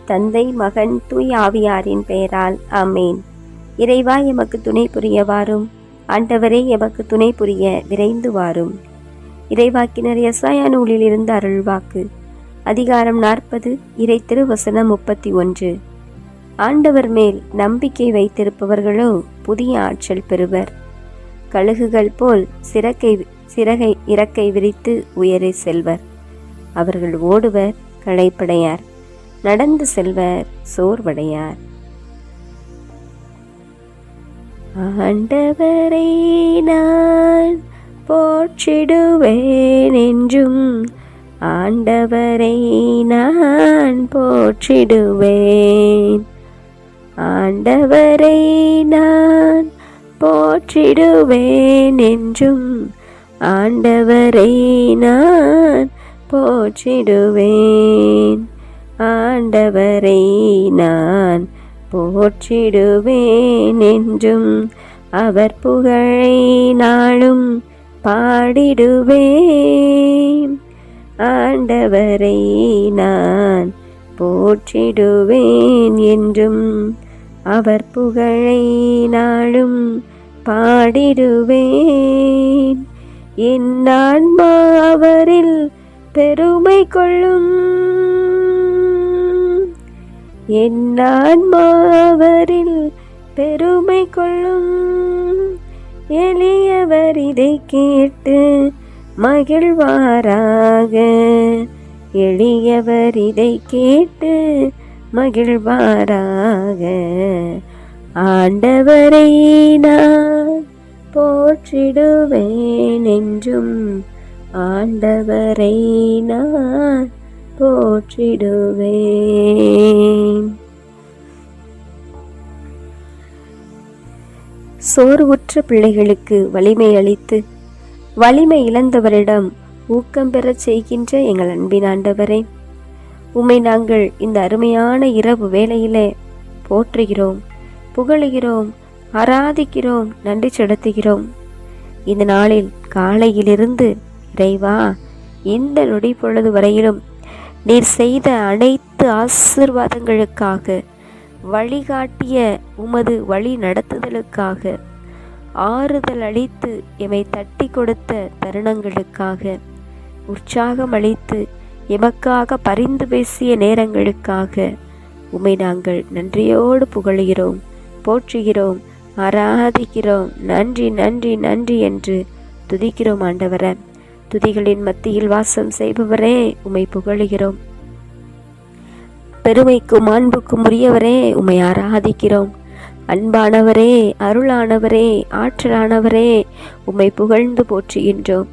தந்தை, மகன், தூய் ஆவியாரின் பெயரால் ஆமேன். இறைவா, எமக்கு துணை புரிய வாரும். ஆண்டவரே, எமக்கு துணை புரிய விரைந்து வாரும். இறைவாக்கினர் எசாயா நூலில் இருந்த அருள்வாக்கு. அதிகாரம் 40, இறை திருவசனம் 31. ஆண்டவர் மேல் நம்பிக்கை வைத்திருப்பவர்களோ புதிய ஆற்றல் பெறுவர். கழுகுகள் போல் இறக்கை விரித்து உயரே செல்வர். அவர்கள் ஓடுவர், களைப்படையார். நடந்து செல்வர், சோர்வடையார். ஆண்டவரை நான் போற்றிடுவேன் என்றும், ஆண்டவரை நான் போற்றிடுவேன். ஆண்டவரை நான் போற்றிடுவேன் என்றும், ஆண்டவரை நான் போற்றிடுவேன். ஆண்டவரை நான் போற்றிடுவேன் என்றும், அவர் புகழை நாளும் பாடிடுவேன். ஆண்டவரை நான் போற்றிடுவேன் என்றும், அவர் புகழை நாளும் பாடிடுவேன். என் ஆன்மா அவரில் பெருமை கொள்ளும். என் ஆன்மா அவரில் பெருமை கொள்ளும். எளியவர் இதை கேட்டு மகிழ்வாராக. எளியவர் இதை கேட்டு மகிழ்வாராக. ஆண்டவரை நான் போற்றிடுவேன் என்றும், ஆண்டவரை நான் போற்றிடுவேன். சோர்வுற்ற பிள்ளைகளுக்கு வலிமை அளித்து, வலிமை இழந்தவரிடம் ஊக்கம் பெறச் செய்கின்ற எங்கள் அன்பின் ஆண்டவரே, உம்மை நாங்கள் இந்த அருமையான இரவு வேளையிலே போற்றுகிறோம், புகழுகிறோம், ஆராதிக்கிறோம், நன்றி செலுத்துகிறோம். இந்த நாளில் காலையிலிருந்து இறைவா, இந்த நொடி பொழுது வரையிலும் நீர் செய்த அனைத்து ஆசீர்வாதங்களுக்காக, வழிகாட்டிய உமது வழி நடத்துதலுக்காக, ஆறுதல் அளித்து எமை தட்டி கொடுத்த தருணங்களுக்காக, உற்சாகம் அளித்து எமக்காக பரிந்து பேசிய நேரங்களுக்காக உம்மை நாங்கள் நன்றியோடு புகழுகிறோம், போற்றுகிறோம், ஆராதிக்கிறோம். நன்றி நன்றி நன்றி என்று துதிக்கிறோம் ஆண்டவரே. துதிகளின் மத்தியில் வாசம் செய்பவரே, உம்மை புகழுகிறோம். பெருமைக்கும் அன்புக்கும் உரியவரே, உம்மை ஆராதிக்கிறோம். அன்பானவரே, அருளானவரே, ஆற்றலானவரே, உம்மை புகழ்ந்து போற்றுகின்றோம்.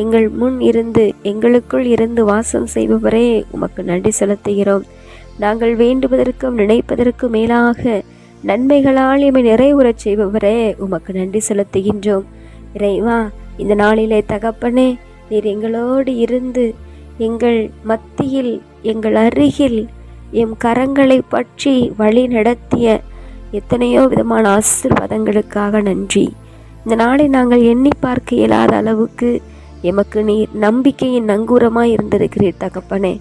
எங்கள் முன் இருந்து எங்களுக்குள் இருந்து வாசம் செய்பவரே, உமக்கு நன்றி செலுத்துகிறோம். நாங்கள் வேண்டுவதற்கும் நினைப்பதற்கும் மேலாக நன்மைகளால் எம்மை நிறைவுறச் செய்பவரே, உமக்கு நன்றி செலுத்துகின்றோம். இறைவா, இந்த நாளிலே தகப்பனே, நீர் எங்களோடு இருந்து எங்கள் மத்தியில், எங்கள் அருகில் எம் கரங்களை பற்றி வழி நடத்திய எத்தனையோ விதமான ஆசீர்வாதங்களுக்காக நன்றி. இந்த நாளை நாங்கள் எண்ணி பார்க்க இயலாத அளவுக்கு எமக்கு நீர் நம்பிக்கையின் நங்கூரமாய் இருந்திருக்கிறீர் தகப்பனே.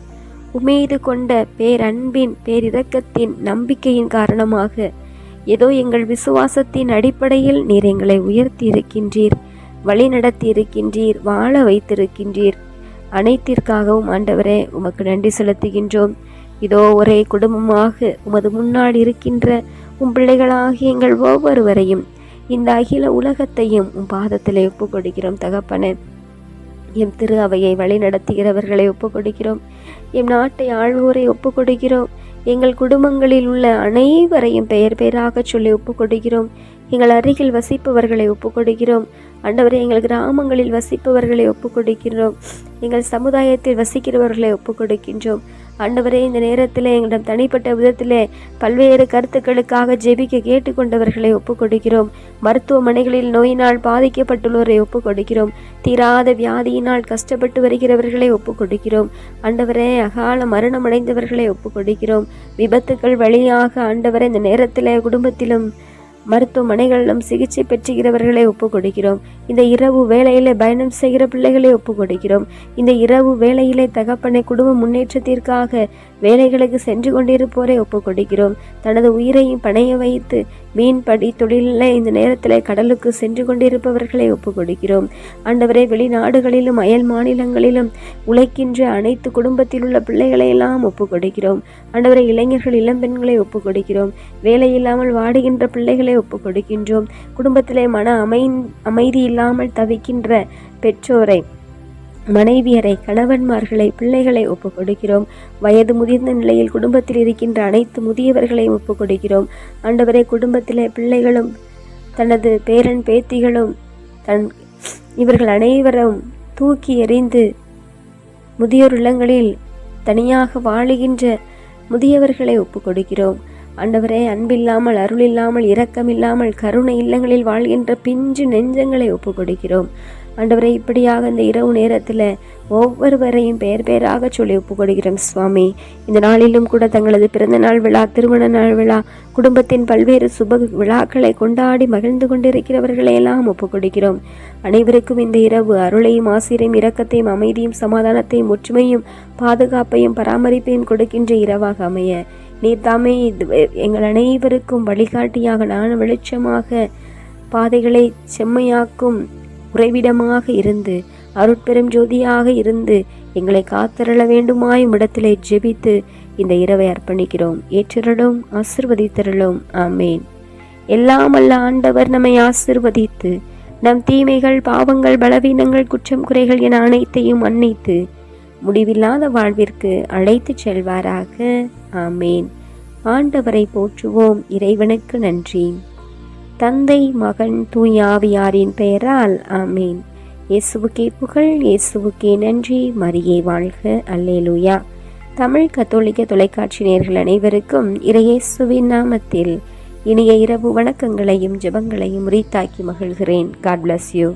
உமீது கொண்ட பேரன்பின், பேரிரக்கத்தின், நம்பிக்கையின் காரணமாக ஏதோ எங்கள் விசுவாசத்தின் அடிப்படையில் நீர் எங்களை உயர்த்தி இருக்கின்றீர், வழி நடத்தி இருக்கின்றீர், வாழ வைத்திருக்கின்றீர். அனைத்திற்காகவும் ஆண்டவரே உமக்கு நன்றி செலுத்துகின்றோம். இதோ ஒரே குடும்பமாக உமது முன்னாடி இருக்கின்ற உம் பிள்ளைகளாகி எங்கள் ஒவ்வொருவரையும், இந்த அகில உலகத்தையும் உம் பாதத்திலே ஒப்புக் கொடுக்கிறோம் தகப்பனே. எம் திரு அவையை வழி நடத்துகிறவர்களை ஒப்புக் கொடுக்கிறோம். எம் நாட்டை ஆள்வோரை ஒப்புக் கொடுக்கிறோம். எங்கள் குடும்பங்களில் உள்ள அனைவரையும் பெயர் பெயராக சொல்லி ஒப்புக் கொடுக்கிறோம். எங்கள் அருகில் வசிப்பவர்களை ஒப்புக் கொடுக்கிறோம். ஆண்டவரே, எங்கள் கிராமங்களில் வசிப்பவர்களை ஒப்புக் கொடுக்கிறோம். எங்கள் சமுதாயத்தில் வசிக்கிறவர்களை ஒப்புக் கொடுக்கின்றோம். ஆண்டவரே, இந்த நேரத்தில் எங்களிடம் தனிப்பட்ட விதத்திலே பல்வேறு கருத்துக்களுக்காக ஜெபிக்க கேட்டுக்கொண்டவர்களை ஒப்புக் கொடுக்கிறோம். மருத்துவமனைகளில் நோயினால் பாதிக்கப்பட்டுள்ளோரை ஒப்புக் கொடுக்கிறோம். தீராத வியாதியினால் கஷ்டப்பட்டு வருகிறவர்களை ஒப்புக் கொடுக்கிறோம். ஆண்டவரே, அகால மரணம் அடைந்தவர்களை ஒப்புக் கொடுக்கிறோம். விபத்துக்கள் வழியாக ஆண்டவரே, இந்த நேரத்தில் குடும்பத்திலும் மருத்துவமனைகளிலும் சிகிச்சை பெற்றுகிறவர்களை ஒப்புக் கொடுக்கிறோம். இந்த இரவு வேளையிலே பயணம் செய்கிற பிள்ளைகளை ஒப்புக் கொடுக்கிறோம். இந்த இரவு வேளையிலே தகப்பனை குடும்ப முன்னேற்றத்திற்காக வேலைகளுக்கு சென்று கொண்டிருப்போரை ஒப்புக் கொடுக்கிறோம். தனது உயிரையும் பணைய வைத்து மீன்படி தொழிலில் இந்த நேரத்தில் கடலுக்கு சென்று கொண்டிருப்பவர்களை ஒப்புக் கொடுக்கிறோம். ஆண்டவரே, வெளிநாடுகளிலும் அயல் மாநிலங்களிலும் உழைக்கின்ற அனைத்து குடும்பத்தில் உள்ள பிள்ளைகளை எல்லாம் ஒப்புக் கொடுக்கிறோம். ஆண்டவரே, இளைஞர்கள் இளம்பெண்களை ஒப்புக் கொடுக்கிறோம். வேலையில்லாமல் வாடுகின்ற பிள்ளைகளை ஒப்புக் கொடுக்கின்றோம். குடும்பத்திலே மன அமைதி இல்லாமல் தவிக்கின்ற பெற்றோரை, மனைவியரை, கணவன்மார்களை, பிள்ளைகளை ஒப்புக் கொடுக்கிறோம். வயது முதிர்ந்த நிலையில் குடும்பத்தில் இருக்கின்ற அனைத்து முதியவர்களை ஒப்புக் கொடுக்கிறோம். ஆண்டவரே, குடும்பத்திலே பிள்ளைகளும் தனது பேரன் பேத்திகளும் இவர்கள் அனைவரும் தூக்கி எறிந்து முதியோர் இல்லங்களில் தனியாக வாழுகின்ற முதியவர்களை ஒப்புக் கொடுக்கிறோம். ஆண்டவரே, அன்பில்லாமல், அருளில்லாமல், இரக்கமில்லாமல் கருணை இல்லங்களில் வாழ்கின்ற பிஞ்சு நெஞ்சங்களை ஒப்புக் கொடுக்கிறோம். ஆண்டவரே, இப்படியாக இந்த இரவு நேரத்தில் ஒவ்வொருவரையும் பெயர் பெயராக சொல்லி ஒப்புக் கொடுக்கிறோம். சுவாமி, இந்த நாளிலும் கூட தங்களது பிறந்த நாள் விழா, திருமண நாள் விழா, குடும்பத்தின் பல்வேறு சுப விழாக்களை கொண்டாடி மகிழ்ந்து கொண்டிருக்கிறவர்களை எல்லாம் ஒப்புக் கொடுக்கிறோம். அனைவருக்கும் இந்த இரவு அருளையும் ஆசிரியையும் இரக்கத்தையும் அமைதியும் சமாதானத்தையும் ஒற்றுமையும் பாதுகாப்பையும் பராமரிப்பையும் கொடுக்கின்ற இரவாக அமைய நீர் தாமே எங்கள் அனைவருக்கும் வழிகாட்டியாக, நான வெளிச்சமாக, பாதைகளை செம்மையாக்கும் உறைவிடமாக இருந்து, அருட்பெரும் ஜோதியாக இருந்து எங்களை காத்தருள வேண்டுமாய் இடத்திலே ஜெபித்து இந்த இரவை அர்ப்பணிக்கிறோம். ஏற்றருளும், ஆசிர்வதித்தருளும். ஆமேன். எல்லாம் அல்ல ஆண்டவர் நம்மை ஆசிர்வதித்து நம் தீமைகள், பாவங்கள், பலவீனங்கள், குற்றம் குறைகள் என அனைத்தையும் மன்னித்து முடிவில்லாத வாழ்விற்கு அழைத்து செல்வாராக. ஆமேன். ஆண்டவரை போற்றுவோம். இறைவனுக்கு நன்றி. தந்தை, மகன், தூய ஆவியாரின் பெயரால் ஆமேன். இயேசுவுக்கே புகழ், இயேசுவுக்கே நன்றி. மரியே வாழ்க. அல்லேலூயா. தமிழ் கத்தோலிக்க தொலைக்காட்சி நேயர்கள் அனைவருக்கும் இறையேசுவின் நாமத்தில் இனிய இரவு வணக்கங்களையும் ஜெபங்களையும் உரித்தாக்கி மகிழ்கிறேன். God bless you.